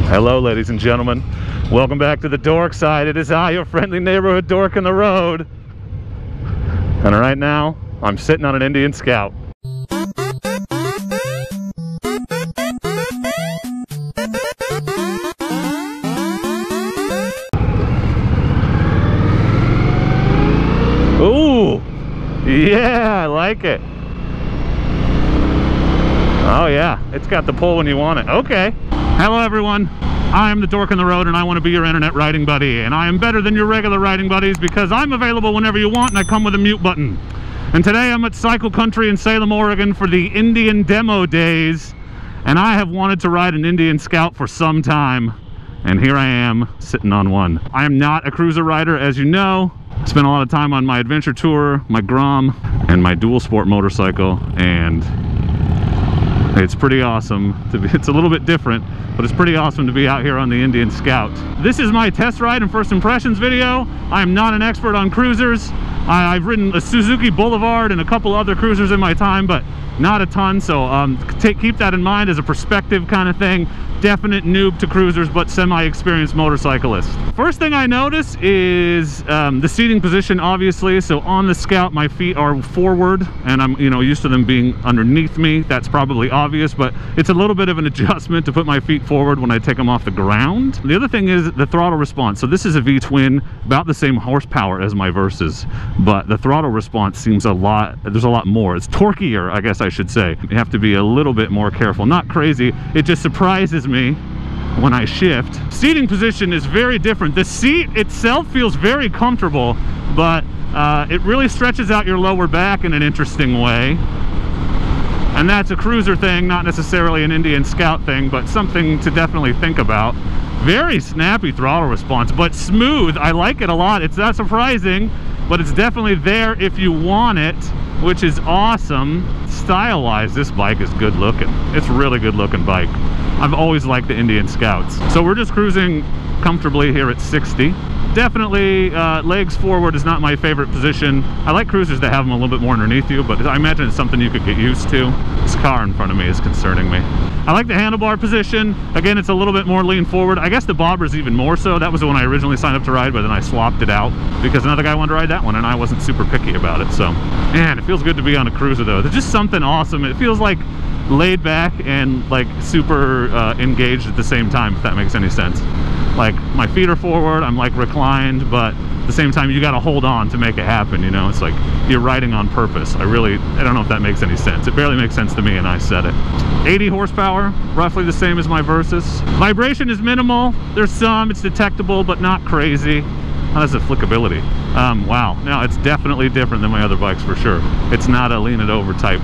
Hello, ladies and gentlemen. Welcome back to the Dork side. It is I, your friendly neighborhood dork in the road. And right now, I'm sitting on an Indian Scout. Ooh, yeah, I like it. Oh yeah, it's got the pull when you want it. Okay. Hello everyone, I am the Dork in the road and I want to be your internet riding buddy. And I am better than your regular riding buddies because I'm available whenever you want and I come with a mute button. And today I'm at Cycle Country in Salem, Oregon for the Indian Demo Days. And I have wanted to ride an Indian Scout for some time. And here I am, sitting on one. I am not a cruiser rider, as you know. I spent a lot of time on my adventure tour, my Grom, and my dual sport motorcycle. And it's pretty awesome to be, it's a little bit different, but it's pretty awesome to be out here on the Indian Scout. This is my test ride and first impressions video. I am not an expert on cruisers. I've ridden a Suzuki Boulevard and a couple other cruisers in my time, but not a ton, so keep that in mind as a perspective kind of thing. Definite noob to cruisers, but semi-experienced motorcyclist. First thing I notice is the seating position, obviously. So on the Scout, my feet are forward, and I'm used to them being underneath me. That's probably obvious, but it's a little bit of an adjustment to put my feet forward when I take them off the ground. The other thing is the throttle response. So this is a V-twin, about the same horsepower as my Versys, but the throttle response seems there's a lot more. It's torquier, I guess I should say. You have to be a little bit more careful. Not crazy. It just surprises me when I shift. Seating position is very different. The seat itself feels very comfortable, but it really stretches out your lower back in an interesting way. And that's a cruiser thing, not necessarily an Indian Scout thing, but something to definitely think about. Very snappy throttle response, but smooth. I like it a lot. It's not surprising, but it's definitely there if you want it, which is awesome. Style-wise, this bike is good looking. It's a really good looking bike. I've always liked the Indian Scouts. So we're just cruising comfortably here at 60. Definitely legs forward is not my favorite position. I like cruisers that have them a little bit more underneath you, but I imagine it's something you could get used to. This car in front of me is concerning me. I like the handlebar position. Again, it's a little bit more lean forward. I guess the bobber's even more so. That was the one I originally signed up to ride, but then I swapped it out because another guy wanted to ride that one and I wasn't super picky about it. So, man, it feels good to be on a cruiser though. There's just something awesome. It feels like laid back and like super engaged at the same time, if that makes any sense. Like my feet are forward, I'm like reclined, but at the same time you got to hold on to make it happen, you know. It's like you're riding on purpose. I don't know if that makes any sense. It barely makes sense to me and I said it. 80 horsepower, roughly the same as my Versys. Vibration is minimal. There's some, it's detectable, but not crazy. Oh, that's the flickability. Wow, now it's definitely different than my other bikes for sure. It's not a lean it over type.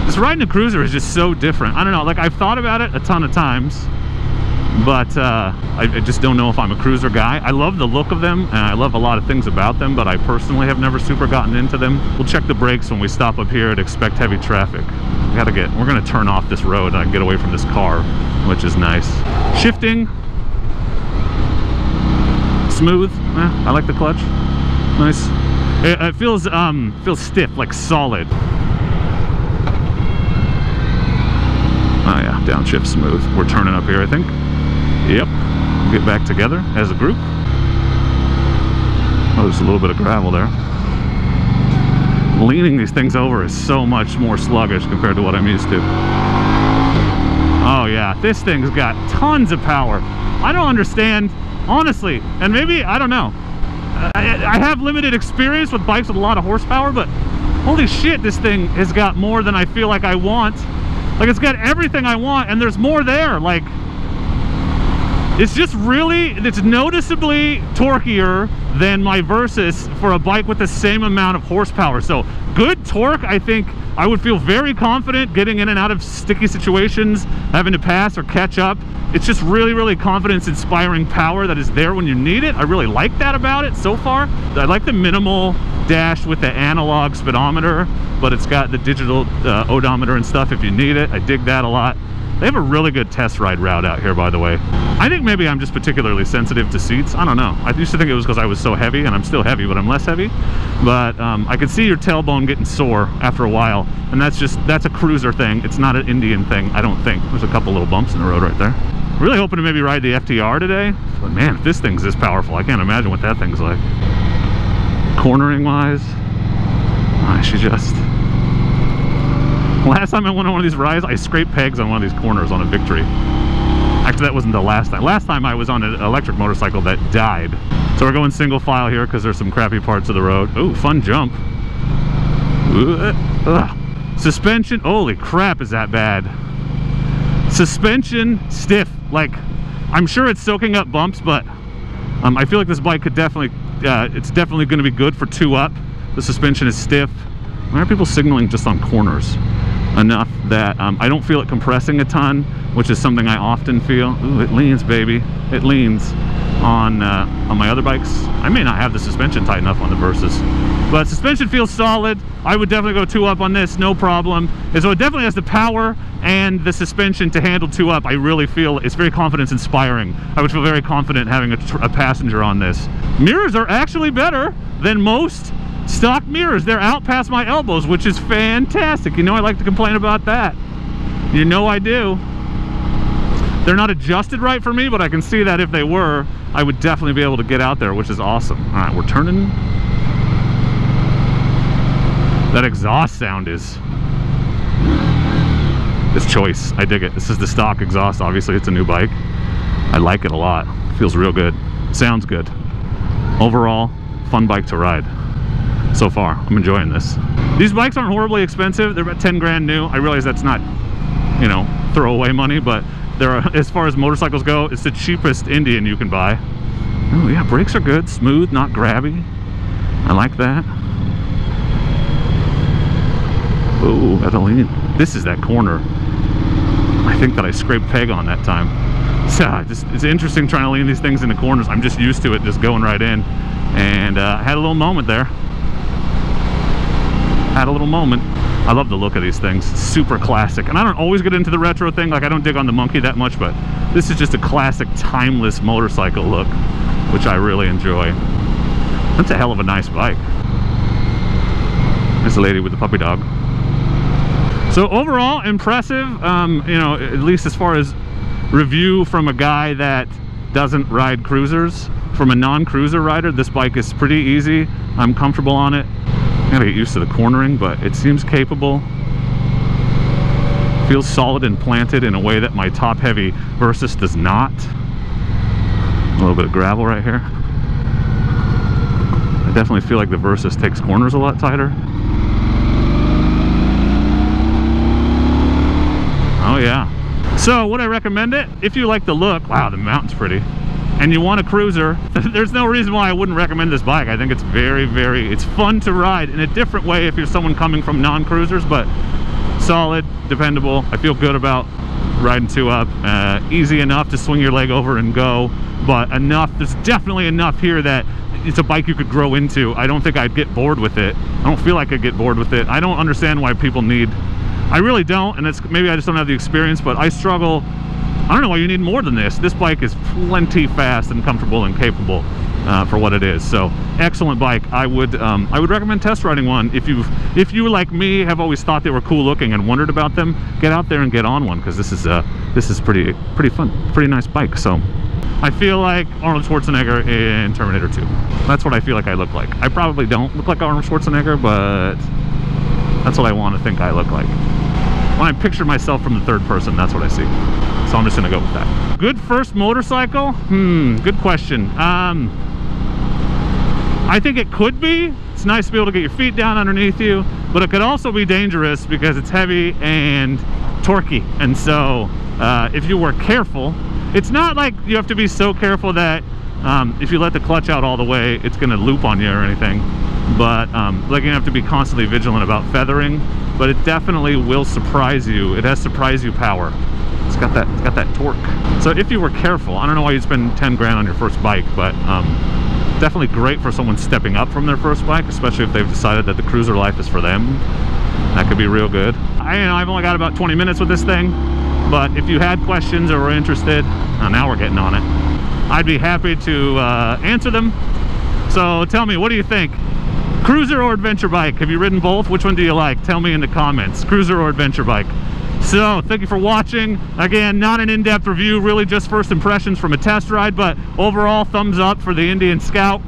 This riding a cruiser is just so different. I don't know, like I've thought about it a ton of times, but I just don't know if I'm a cruiser guy. I love the look of them and I love a lot of things about them, but I personally have never super gotten into them. We'll check the brakes when we stop up here at Expect Heavy Traffic. We're gonna turn off this road and I can get away from this car, which is nice. Shifting, smooth. I like the clutch. Nice. It feels stiff, like solid. Oh yeah, Downshift Smooth. We're turning up here, I think. Yep. We'll get back together as a group. Oh, there's a little bit of gravel there. Leaning these things over is so much more sluggish compared to what I'm used to. Oh yeah, this thing's got tons of power. I don't understand, honestly, and maybe, I don't know. I have limited experience with bikes with a lot of horsepower, but holy shit, this thing has got more than I feel like I want. Like, it's got everything I want, and there's more there. Like, it's just really, it's noticeably torquier than my Versys for a bike with the same amount of horsepower. So, good torque, I think I would feel very confident getting in and out of sticky situations, having to pass or catch up. It's just really, really confidence-inspiring power that is there when you need it. I really like that about it so far. I like the minimal dash with the analog speedometer, but it's got the digital odometer and stuff if you need it. I dig that a lot. They have a really good test ride route out here, by the way. I think maybe I'm just particularly sensitive to seats. I don't know. I used to think it was because I was so heavy, and I'm still heavy, but I'm less heavy. But I could see your tailbone getting sore after a while, and that's a cruiser thing. It's not an Indian thing, I don't think. There's a couple little bumps in the road right there. Really hoping to maybe ride the FTR today. But man, if this thing's this powerful, I can't imagine what that thing's like. Cornering wise, I should just... Last time I went on one of these rides, I scraped pegs on one of these corners on a Victory. Actually, that wasn't the last time. Last time I was on an electric motorcycle that died. So we're going single file here because there's some crappy parts of the road. Ooh, fun jump. Suspension, holy crap, is that bad. Suspension stiff. Like, I'm sure it's soaking up bumps, but I feel like this bike could definitely, it's definitely going to be good for 2-up. The suspension is stiff. Why are people signaling just on corners? Enough that I don't feel it compressing a ton, which is something I often feel. Ooh, it leans, baby. It leans on my other bikes. I may not have the suspension tight enough on the Versus, but suspension feels solid. I would definitely go 2-up on this, no problem. And so it definitely has the power and the suspension to handle 2-up. I really feel it's very confidence inspiring. I would feel very confident having a passenger on this. Mirrors are actually better than most stock mirrors. They're out past my elbows, which is fantastic. You know I like to complain about that. You know I do. They're not adjusted right for me, but I can see that if they were, I would definitely be able to get out there, which is awesome. All right, we're turning. That exhaust sound is... This choice, I dig it. This is the stock exhaust. Obviously, it's a new bike. I like it a lot. Feels real good. Sounds good. Overall, fun bike to ride. So far, I'm enjoying this. These bikes aren't horribly expensive. They're about 10 grand new. I realize that's not, you know, throwaway money, but they're, as far as motorcycles go, it's the cheapest Indian you can buy. Oh yeah, brakes are good. Smooth, not grabby. I like that. Oh, that'll lean. This is that corner. I think that I scraped peg on that time. So it's interesting trying to lean these things into corners. I'm just used to it, just going right in. And I had a little moment there. Had a little moment. I love the look of these things. Super classic. And I don't always get into the retro thing. Like, I don't dig on the monkey that much, but this is just a classic, timeless motorcycle look, which I really enjoy. That's a hell of a nice bike. There's a lady with the puppy dog. So overall, impressive. You know, at least as far as review from a guy that doesn't ride cruisers. From a non-cruiser rider, this bike is pretty easy. I'm comfortable on it. I gotta get used to the cornering, but it seems capable. Feels solid and planted in a way that my top-heavy Versus does not. A little bit of gravel right here. I definitely feel like the Versus takes corners a lot tighter. Oh yeah. So would I recommend it? If you like the look, wow, the mountain's pretty, and you want a cruiser, there's no reason why I wouldn't recommend this bike. I think it's very, it's fun to ride in a different way if you're someone coming from non-cruisers, but solid, dependable. I feel good about riding 2-up. Easy enough to swing your leg over and go, but enough, there's definitely enough here that it's a bike you could grow into. I don't think I'd get bored with it. I don't feel like I'd get bored with it. I don't understand why people need, I really don't, and it's maybe I just don't have the experience, but I struggle. I don't know why you need more than this. This bike is plenty fast and comfortable and capable for what it is. So excellent bike. I would recommend test riding one. If you like me have always thought they were cool looking and wondered about them, get out there and get on one, because this is pretty fun, pretty nice bike. So I feel like Arnold Schwarzenegger in Terminator 2. That's what I feel like I look like. I probably don't look like Arnold Schwarzenegger, but that's what I want to think I look like. When I picture myself from the third person, that's what I see. So I'm just gonna go with that. Good first motorcycle? Good question. I think it could be. It's nice to be able to get your feet down underneath you, but it could also be dangerous because it's heavy and torquey. And so if you were careful, it's not like you have to be so careful that if you let the clutch out all the way, it's gonna loop on you or anything. But like, you have to be constantly vigilant about feathering, but it definitely will surprise you. It has surprise you power. It's got that torque. So if you were careful, I don't know why you'd spend 10 grand on your first bike, but definitely great for someone stepping up from their first bike, especially if they've decided that the cruiser life is for them. That could be real good. I've only got about 20 minutes with this thing, but if you had questions or were interested, now we're getting on it, I'd be happy to answer them. So tell me, what do you think? Cruiser or adventure bike? Have you ridden both? Which one do you like? Tell me in the comments. Cruiser or adventure bike? So thank you for watching. Again, not an in-depth review, really just first impressions from a test ride, but overall thumbs up for the Indian Scout.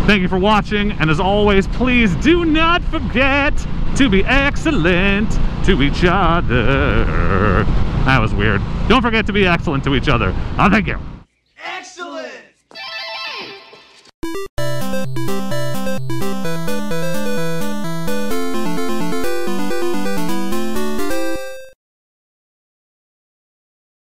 Thank you for watching, and as always, please do not forget to be excellent to each other. That was weird. Don't forget to be excellent to each other. Thank you.